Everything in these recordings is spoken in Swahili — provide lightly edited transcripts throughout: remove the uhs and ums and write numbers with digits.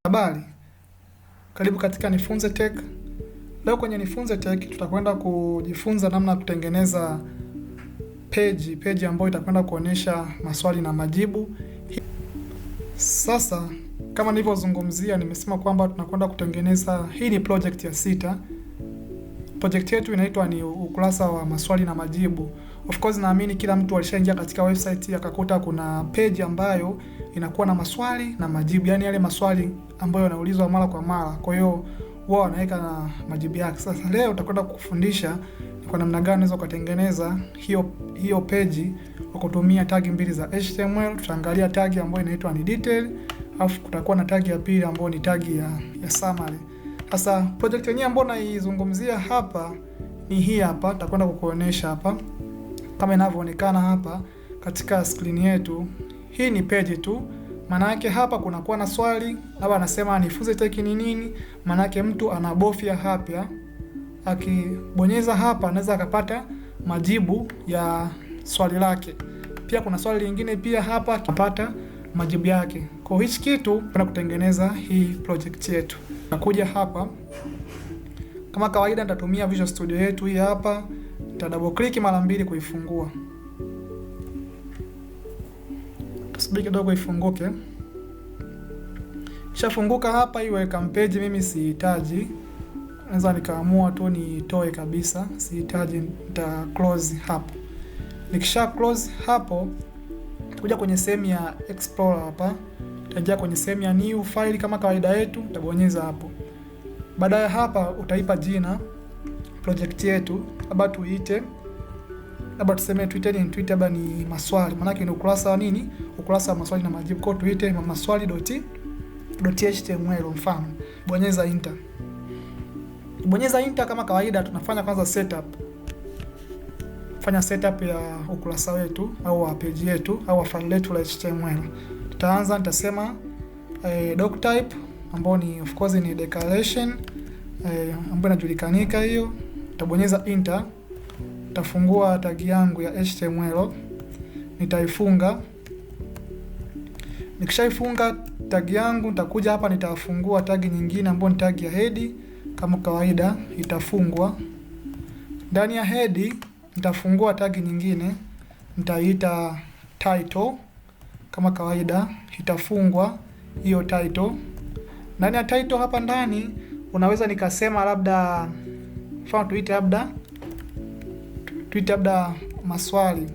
Habari, karibu katika Nifunze Tech. Leo kwenye Nifunze Tech tutakwenda kujifunza namna ya kutengeneza page ambayo itakwenda kuonyesha maswali na majibu. Sasa kama nilivyozungumzia, nimesema kwamba tunakwenda kutengeneza, hii ni project ya 6. Project yetu inaitwa ni ukurasa wa maswali na majibu. Of course naamini kila mtu alishaingia katika website akakuta kuna page ambayo inakuwa na maswali na majibu, yani yale maswali ambayo yanaulizwa mara kwa mara. Kwa hiyo wao wanaweka na majibu yake. Sasa leo utakwenda kukufundisha kwa namna gani unaweza kutengeneza hiyo page kwa kutumia tagi mbili za HTML. Tutaangalia tagi ambayo inaitwa ni detail, alafu kutakuwa na tagi ya pili ambayo ni tagi ya summary. Sasa project yenyewe ambayo naizungumzia hapa ni hii hapa, tutakwenda kukuonesha hapa kama inavyoonekana hapa katika screen yetu. Hii ni page tu. Maana yake hapa kunakuwa na swali, labda anasema Nifunze Tech ni nini? Maana yake mtu anabofya hapa. Akibonyeza hapa anaweza akapata majibu ya swali lake. Pia kuna swali lingine pia hapa akipata majibu yake. Kwa hichi kitu tunataka kutengeneza hii project yetu. Nakuja hapa. Kama kawaida nitatumia Visual Studio yetu hii hapa. Nita double click mara mbili kuifungua. Tusubiri kidogo ifunguke. Ishafunguka hapa hii welcome page, mimi sihitaji. Naweza nikaamua tu nitoe kabisa, sihitaji, nita close hapo. Nikisha close hapo, kuja kwenye sehemu ya Explorer hapa, utaingia kwenye sehemu ya new file kama kawaida yetu, utabonyeza hapo. Baada ya hapa utaipa jina project yetu, labda tuite, labda tuseme tuite labda ni maswali. Maana yake ni ukurasa wa nini? Ukurasa wa maswali na majibu. Kwa tuite maswali.html mfano. Bonyeza enter. Bonyeza enter kama kawaida tunafanya kwanza setup. Fanya setup ya ukurasa wetu au wa page yetu au file letu la HTML. Tutaanza, nitasema doc type ambao ni of course ni declaration ambayo inajulikanika hiyo. Nitabonyeza enter. Nitafungua tagi yangu ya HTML. Nitaifunga. Nikishaifunga tagi yangu, nitakuja hapa nitafungua tagi nyingine ambayo ni tagi ya head kama kawaida, itafungwa. Ndani ya head nitafungua tagi nyingine, nitaita title kama kawaida, itafungwa hiyo title. Ndani ya title hapa ndani unaweza nikasema labda mfano tuite labda maswali.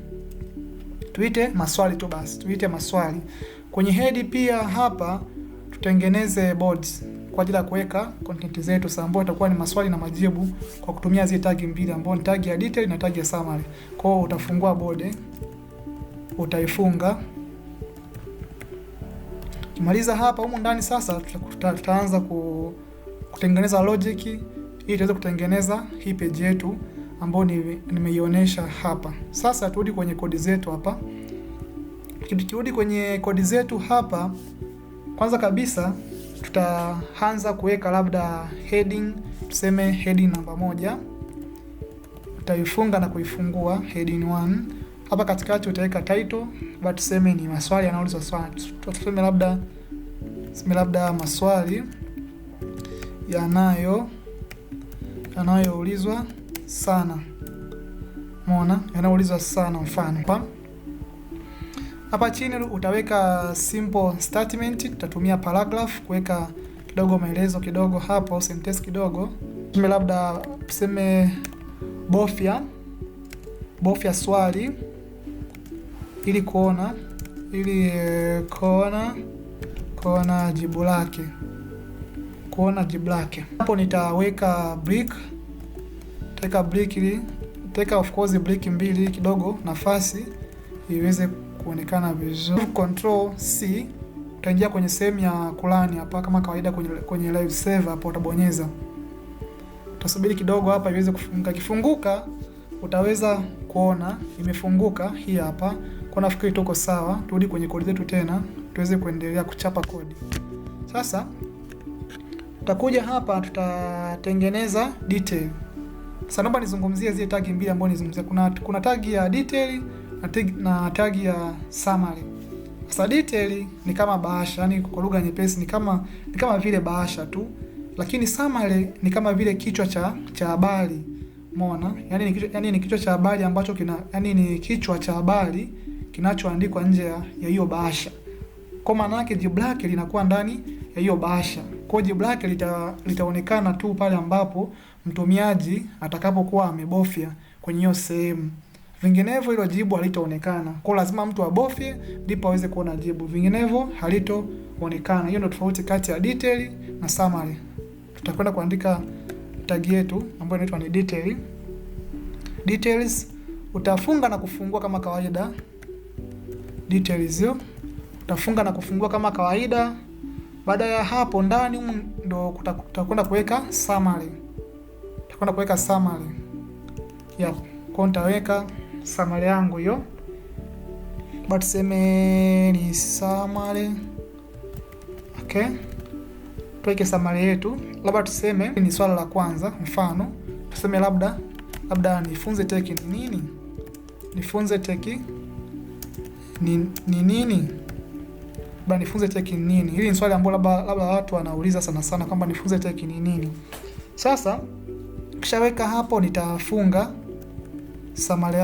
Tuite maswali tu basi, tuite maswali. Kwenye head pia hapa tutengeneze boards kwa ajili ya kuweka content zetu ambapo itakuwa ni maswali na majibu kwa kutumia zile tagi mbili ambapo ni tagi ya detail na tagi ya summary. Kwa hiyo utafungua board, utaifunga. Kimaliza hapa humu ndani sasa tutaanza kutengeneza logic ili tuweze kutengeneza hii page yetu ambayo nimeionyesha hapa. Sasa turudi kwenye kodi zetu hapa. Tukirudi kwenye kodi zetu hapa, kwanza kabisa tutaanza kuweka labda heading, tuseme heading namba 1. Utaifunga na kuifungua heading 1. Hapa katikati utaweka title, but tuseme ni maswali yanaulizwa swali. Tuseme labda maswali yanayoulizwa sana. Umeona? Yanaulizwa sana mfano. Hapa chini utaweka simple statement, tutatumia paragraph kuweka kidogo maelezo kidogo hapo, sentence kidogo. Tuseme bofya swali ili kuona jibu lake. Hapo nitaweka break. Nitaweka of course break mbili kidogo nafasi iweze kuonekana vizuri. Control C, utaingia kwenye sehemu ya kulani hapa kama kawaida kwenye live save hapo utabonyeza. Utasubiri kidogo hapa iweze kufunguka. Kifunguka utaweza kuona imefunguka hii hapa. Kwa nafikiri tuko sawa. Turudi kwenye kodi zetu tena tuweze kuendelea kuchapa kodi. Sasa tutakuja hapa tutatengeneza detail. Sasa naomba nizungumzie zile tagi mbili ambazo nizungumzia. Kuna tagi ya detail na tagi ya summary. Sasa detail ni kama bahasha, yani kwa lugha nyepesi ni kama vile bahasha tu, lakini summary ni kama vile kichwa cha habari. Umeona? Yani ni kichwa cha habari ambacho ni kichwa cha habari kinachoandikwa nje ya hiyo bahasha. Kwa maana yake jibu lake linakuwa ndani ya hiyo bahasha. Kwa jibu lake litaonekana tu pale ambapo mtumiaji atakapokuwa amebofya kwenye hiyo sehemu. Vinginevyo hilo jibu halitaonekana. Kwa lazima mtu abofye ndipo aweze kuona jibu. Vinginevyo halitoonekana. Hiyo ndio tofauti kati ya detail na summary. Tutakwenda kuandika tag yetu ambayo inaitwa ni detail. Details utafunga na kufungua kama kawaida. Details hiyo utafunga na kufungua kama kawaida. Baada ya hapo ndani ndo tutakwenda kuweka summary. Tutakwenda kuweka summary. Yep. Kwa nitaweka summary yangu hiyo. But tuseme ni summary. Okay. Tuweke summary yetu. Labda tuseme ni swala la kwanza, mfano tuseme labda nifunze tech ni nini? Nifunze tech ni nini? Labda nifunze tech ni nini? Hili ni swali ambalo labda watu wanauliza sana kwamba nifunze tech ni nini. Sasa kishaweka hapo nitafunga summary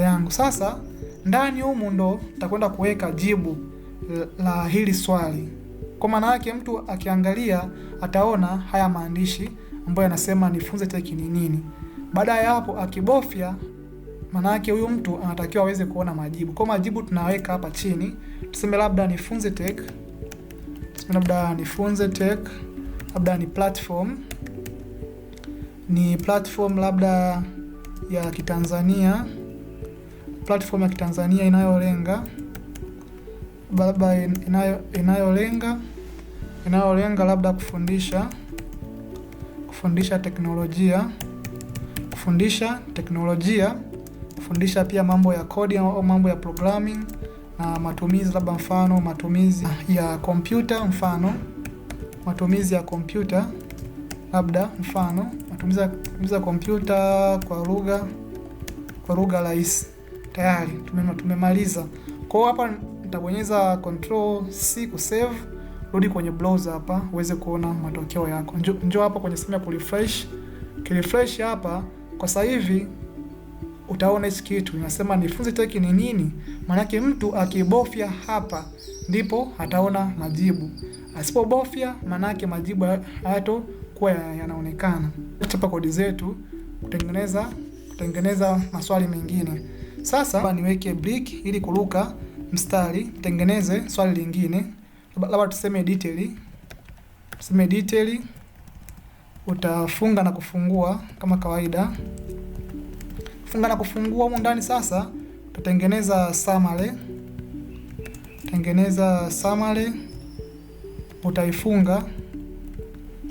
yangu. Sasa ndani humu ndo nitakwenda kuweka jibu la hili swali. Kwa maana yake mtu akiangalia ataona haya maandishi ambayo yanasema nifunze tech ni nini. Baada ya hapo akibofya, maana yake huyu mtu anatakiwa aweze kuona majibu. Kwa majibu tunaweka hapa chini. Tuseme labda nifunze tech. Labda ni platform. Ni platform labda ya Kitanzania. Platform ya Kitanzania inayolenga labda kufundisha teknolojia, kufundisha pia mambo ya coding au mambo ya programming na matumizi labda mfano matumizi ya kompyuta, matumizi ya kompyuta kwa lugha rahisi. Tayari tumemaliza. Kwa hapa nitabonyeza Control+C kusave, rudi kwenye browser hapa uweze kuona matokeo yako. Njoo hapa kwenye sehemu ya kurefresh. Kirefresh hapa kwa sasa hivi utaona hichi kitu inasema nifunze tech ni nini. Maana yake mtu akibofya hapa ndipo ataona majibu. Asipobofya maana yake majibu hayatokuwa yanaonekana. Tutapa kodi zetu kutengeneza maswali mengine. Sasa niweke break ili kuruka mstari, tengeneze swali lingine. Labda tuseme detail. Utafunga na kufungua kama kawaida. Funga na kufungua huko ndani. Sasa tutatengeneza summary. Utaifunga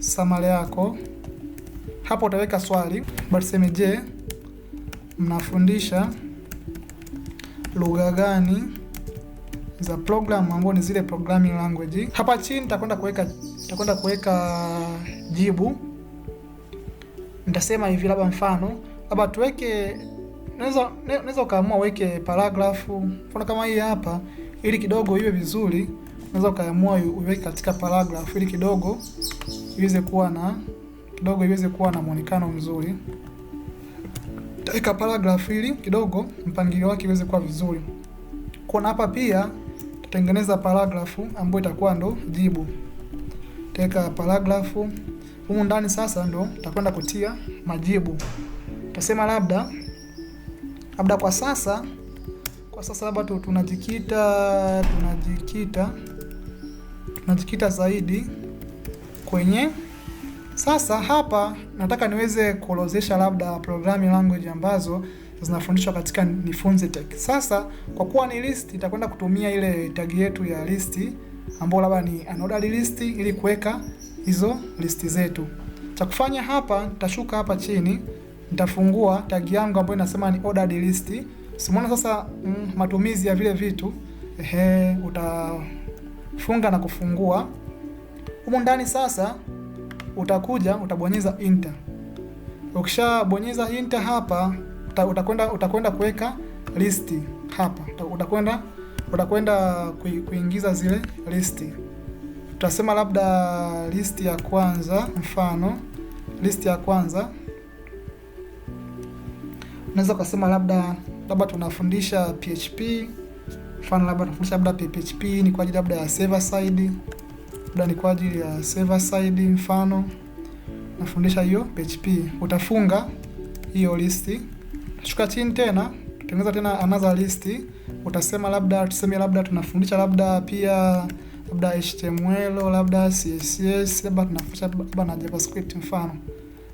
summary yako. Hapo utaweka swali. Basi tuseme je, mnafundisha lugha gani za program ambazo ni zile programming language. Hapa chini nitakwenda kuweka jibu. Nitasema hivi labda mfano, labda tuweke unaweza ukaamua uweke paragrafu. Mfano kama hii hapa ili kidogo iwe vizuri, unaweza ukaamua uweke katika paragrafu ili kidogo iweze kuwa na muonekano mzuri. Taweka paragraph ili kidogo mpangilio wake iweze kuwa vizuri. Kwa hapa pia tutengeneza paragraph ambayo itakuwa ndo jibu. Taweka paragraph humu ndani. Sasa ndo tutakwenda kutia majibu. Tutasema labda kwa sasa labda tunajikita zaidi kwenye. Sasa hapa nataka niweze kuorodhesha labda programming language ambazo zinafundishwa katika nifunze tech. Sasa kwa kuwa ni list, itakwenda kutumia ile tag yetu ya list ambayo labda ni unordered list ili kuweka hizo listi zetu. Cha kufanya hapa, nitashuka hapa chini, nitafungua tag yangu ambayo inasema ni ordered list. Simuona sasa matumizi ya vile vitu. Utafunga na kufungua. Humo ndani sasa utabonyeza enter. Ukishabonyeza enter hapa utakwenda kuweka listi. hapa utakwenda kuingiza zile listi. Tutasema labda listi ya kwanza, mfano listi ya kwanza unaweza kusema labda tunafundisha PHP, mfano labda tunafundisha labda PHP ni kwa ajili labda ya server side, labda ni kwa ajili ya server side, mfano nafundisha hiyo PHP. Utafunga hiyo listi, utashuka chini tena, tutengeneza tena another listi. Utasema labda tuseme labda tunafundisha labda pia labda HTML, labda CSS, labda tunafundisha labda na JavaScript, mfano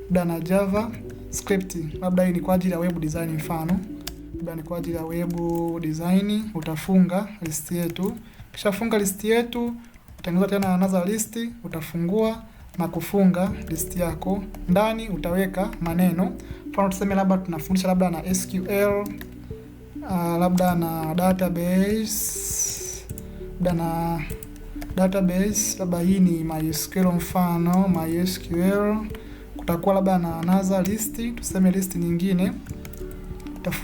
labda na JavaScript, labda hii ni kwa ajili ya web design, mfano labda ni kwa ajili ya web design. Utafunga listi yetu. Kisha funga listi yetu, utengeneza tena another listi, utafungua na kufunga listi yako. Ndani utaweka maneno, mfano tuseme labda tunafundisha labda na SQL, labda na database, labda hii ni MySQL, mfano MySQL. Kutakuwa labda na another listi, tuseme listi nyingine.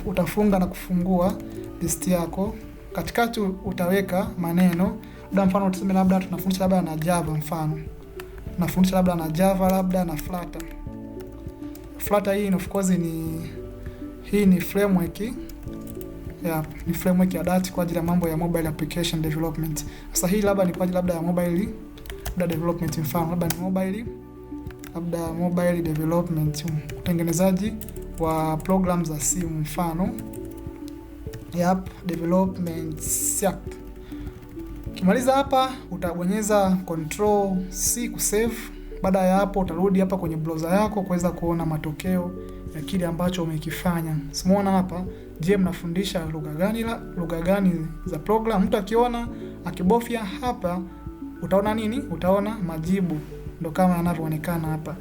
Utafunga na kufungua listi yako. Katikati utaweka maneno, labda mfano tuseme labda tunafundisha labda na Java, mfano tunafundisha labda na Java, labda na Flutter. Flutter hii of course ni framework. Ni framework ya Dart kwa ajili ya mambo ya mobile application development. Sasa hii labda ni kwa ajili labda ya mobile development, mfano labda ni mobile development, utengenezaji wa program za simu, mfano development. Ukimaliza hapa utabonyeza Control+C kusave. Baada ya hapo utarudi hapa kwenye browser yako kuweza kuona matokeo ya kile ambacho umekifanya. Simuona hapa, je, mnafundisha lugha gani za program? Mtu akiona akibofya hapa utaona nini? Utaona majibu, ndo kama yanavyoonekana hapa.